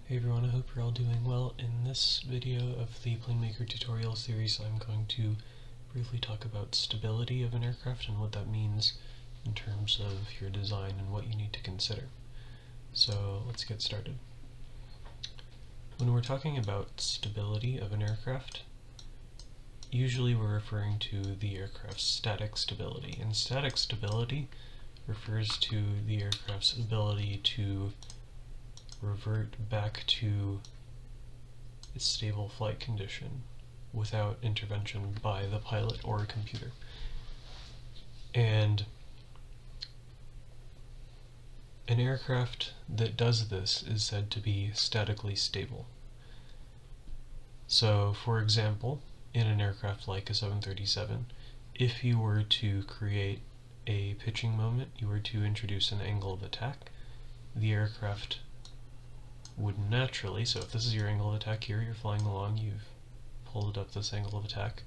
Hey everyone, I hope you're all doing well. In this video of the PlaneMaker tutorial series, I'm going to briefly talk about stability of an aircraft and what that means in terms of your design and what you need to consider. So let's get started. When we're talking about stability of an aircraft, usually we're referring to the aircraft's static stability. And static stability refers to the aircraft's ability to revert back to its stable flight condition without intervention by the pilot or a computer. And an aircraft that does this is said to be statically stable. So, for example, in an aircraft like a 737, if you were to create a pitching moment, you were to introduce an angle of attack, the aircraft would naturally, so if this is your angle of attack here, you're flying along, you've pulled up this angle of attack.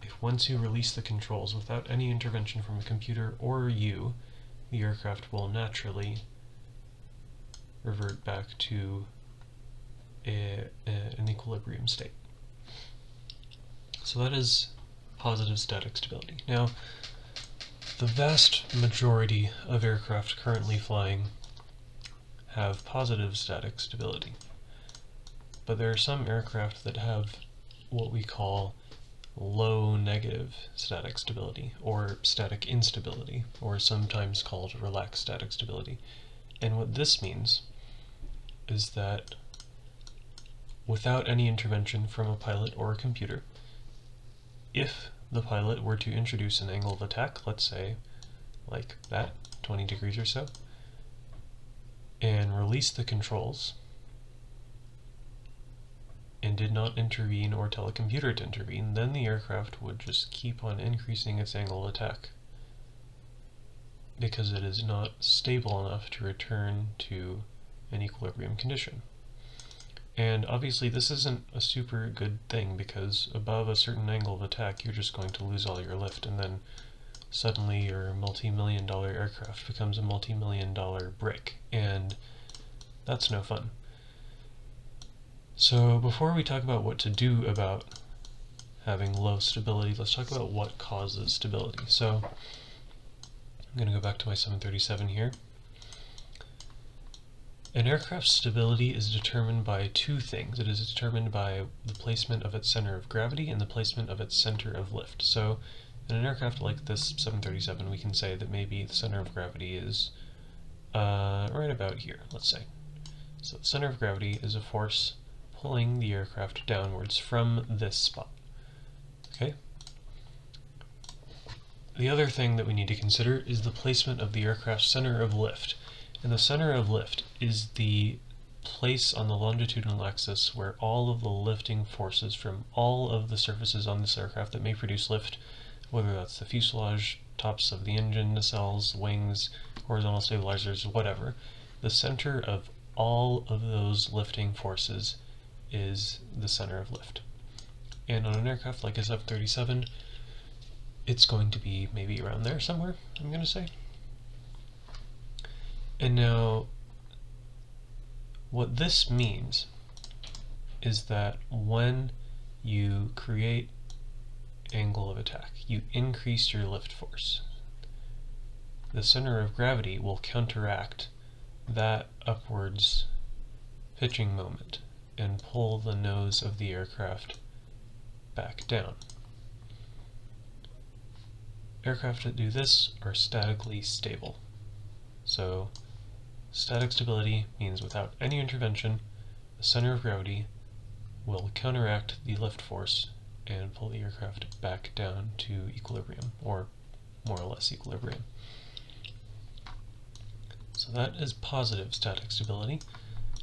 If once you release the controls without any intervention from a computer or you, the aircraft will naturally revert back to an equilibrium state. So that is positive static stability. Now, the vast majority of aircraft currently flying have positive static stability. But there are some aircraft that have what we call low negative static stability, or static instability, or sometimes called relaxed static stability. And what this means is that without any intervention from a pilot or a computer, if the pilot were to introduce an angle of attack, let's say like that, 20 degrees or so, and release the controls and did not intervene or tell a computer to intervene, then the aircraft would just keep on increasing its angle of attack because it is not stable enough to return to an equilibrium condition. And obviously this isn't a super good thing, because above a certain angle of attack you're just going to lose all your lift, and then suddenly your multi-million-dollar aircraft becomes a multi-million-dollar brick, and that's no fun. So before we talk about what to do about having low stability, let's talk about what causes stability. So I'm going to go back to my 737 here. An aircraft's stability is determined by two things. It is determined by the placement of its center of gravity and the placement of its center of lift. So in an aircraft like this 737, we can say that maybe the center of gravity is right about here, let's say. So the center of gravity is a force pulling the aircraft downwards from this spot. Okay? The other thing that we need to consider is the placement of the aircraft's center of lift. And the center of lift is the place on the longitudinal axis where all of the lifting forces from all of the surfaces on this aircraft that may produce lift, whether that's the fuselage, tops of the engine, nacelles, wings, horizontal stabilizers, whatever, the center of all of those lifting forces is the center of lift. And on an aircraft like a 737, it's going to be maybe around there somewhere, I'm going to say. And now, what this means is that when you create angle of attack, you increase your lift force. The center of gravity will counteract that upwards pitching moment and pull the nose of the aircraft back down. Aircraft that do this are statically stable. So static stability means without any intervention, the center of gravity will counteract the lift force and pull the aircraft back down to equilibrium, or more or less equilibrium. So that is positive static stability.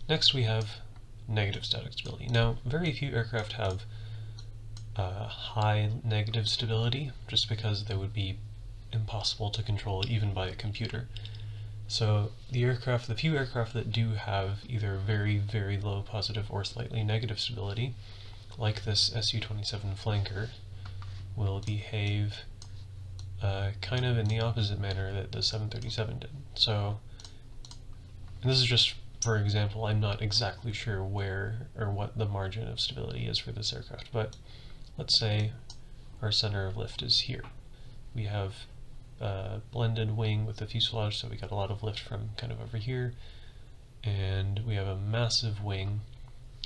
Next we have negative static stability. Now, very few aircraft have high negative stability, just because they would be impossible to control even by a computer. So the few aircraft that do have either very, very low positive or slightly negative stability, like this Su-27 flanker, will behave kind of in the opposite manner that the 737 did. So, and this is just for example, I'm not exactly sure where or what the margin of stability is for this aircraft, but let's say our center of lift is here. We have a blended wing with the fuselage, so we got a lot of lift from kind of over here, and we have a massive wing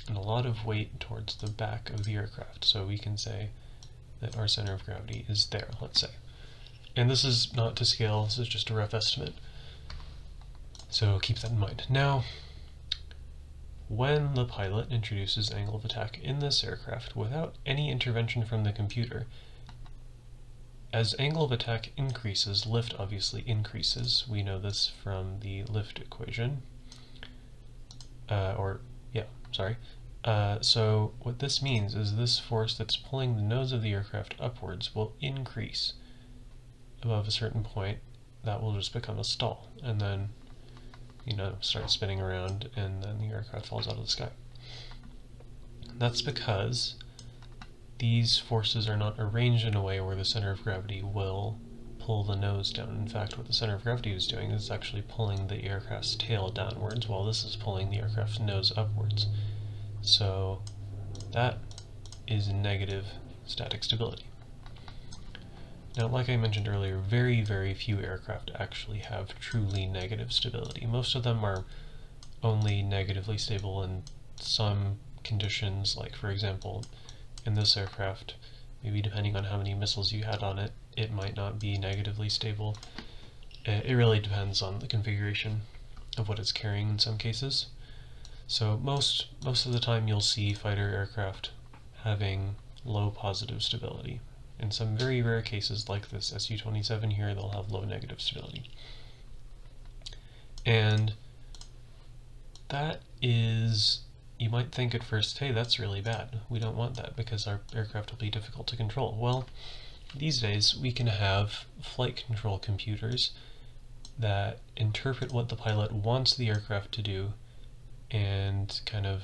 and a lot of weight towards the back of the aircraft, so we can say that our center of gravity is there, let's say. And this is not to scale, this is just a rough estimate, so keep that in mind. Now, when the pilot introduces angle of attack in this aircraft without any intervention from the computer, as angle of attack increases, lift obviously increases. We know this from the lift equation. So what this means is this force that's pulling the nose of the aircraft upwards will increase above a certain point. That will just become a stall, and then start spinning around, and then the aircraft falls out of the sky. That's because these forces are not arranged in a way where the center of gravity will pull the nose down. In fact, what the center of gravity is doing is actually pulling the aircraft's tail downwards, while this is pulling the aircraft's nose upwards. So that is negative static stability. Now, like I mentioned earlier, very, very few aircraft actually have truly negative stability. Most of them are only negatively stable in some conditions, like, for example, in this aircraft, maybe depending on how many missiles you had on it, it might not be negatively stable. It really depends on the configuration of what it's carrying in some cases. So most of the time you'll see fighter aircraft having low positive stability. In some very rare cases like this Su-27 here, they'll have low negative stability. And that is, you might think at first, hey, that's really bad. We don't want that because our aircraft will be difficult to control. Well, these days we can have flight control computers that interpret what the pilot wants the aircraft to do and kind of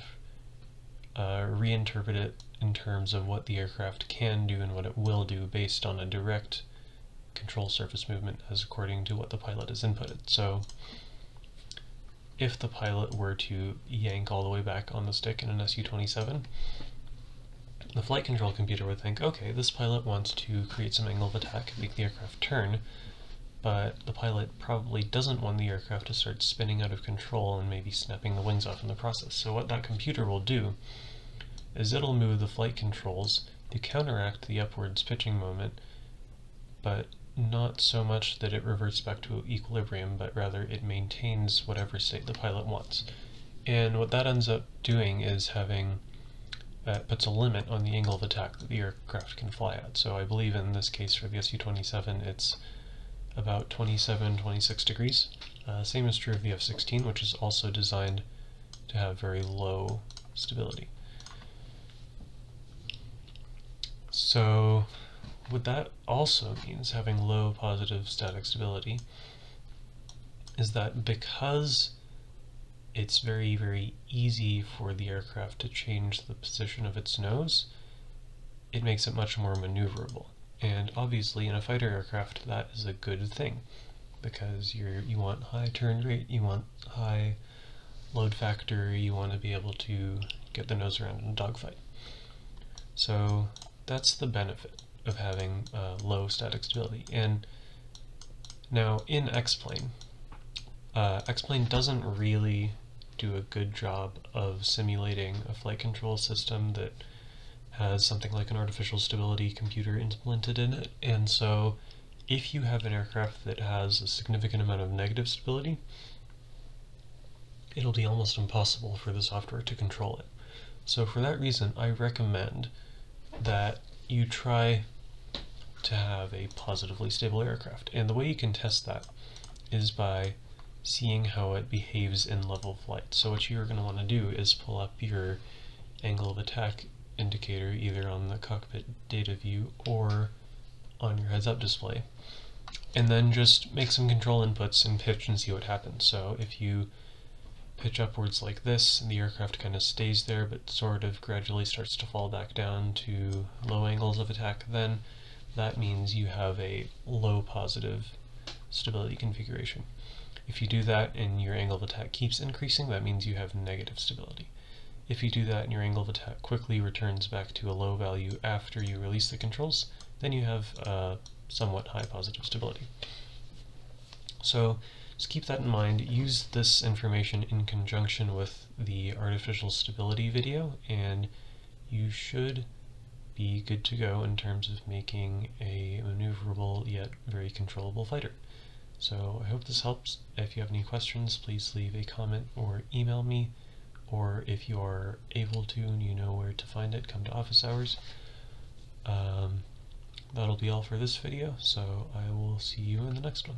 reinterpret it in terms of what the aircraft can do and what it will do based on a direct control surface movement as according to what the pilot has inputted. So if the pilot were to yank all the way back on the stick in an Su-27, the flight control computer would think, okay, this pilot wants to create some angle of attack, make the aircraft turn, but the pilot probably doesn't want the aircraft to start spinning out of control and maybe snapping the wings off in the process. So what that computer will do is it'll move the flight controls to counteract the upwards pitching moment, but not so much that it reverts back to equilibrium, but rather it maintains whatever state the pilot wants. And what that ends up doing is puts a limit on the angle of attack that the aircraft can fly at. So I believe in this case for the Su-27 it's about 27, 26 degrees. Same is true of the F-16, which is also designed to have very low stability. So what that also means, having low positive static stability, is that because it's very, very easy for the aircraft to change the position of its nose, it makes it much more maneuverable. And obviously in a fighter aircraft that is a good thing, because you want high turn rate, you want high load factor, you want to be able to get the nose around in a dogfight. So that's the benefit of having low static stability. And now in X-Plane, X-Plane doesn't really do a good job of simulating a flight control system that has something like an artificial stability computer implemented in it, and so if you have an aircraft that has a significant amount of negative stability, it'll be almost impossible for the software to control it. So for that reason, I recommend that you try to have a positively stable aircraft, and the way you can test that is by seeing how it behaves in level flight. So what you're going to want to do is pull up your angle of attack indicator either on the cockpit data view or on your heads-up display, and then just make some control inputs and pitch and see what happens. So if you pitch upwards like this and the aircraft kind of stays there but sort of gradually starts to fall back down to low angles of attack, then that means you have a low positive stability configuration. If you do that and your angle of attack keeps increasing, that means you have negative stability. If you do that and your angle of attack quickly returns back to a low value after you release the controls, then you have somewhat high positive stability. So just keep that in mind. Use this information in conjunction with the artificial stability video, and you should be good to go in terms of making a maneuverable yet very controllable fighter. So I hope this helps. If you have any questions, please leave a comment or email me, or if you are able to and you know where to find it, come to office hours. That'll be all for this video, so I will see you in the next one.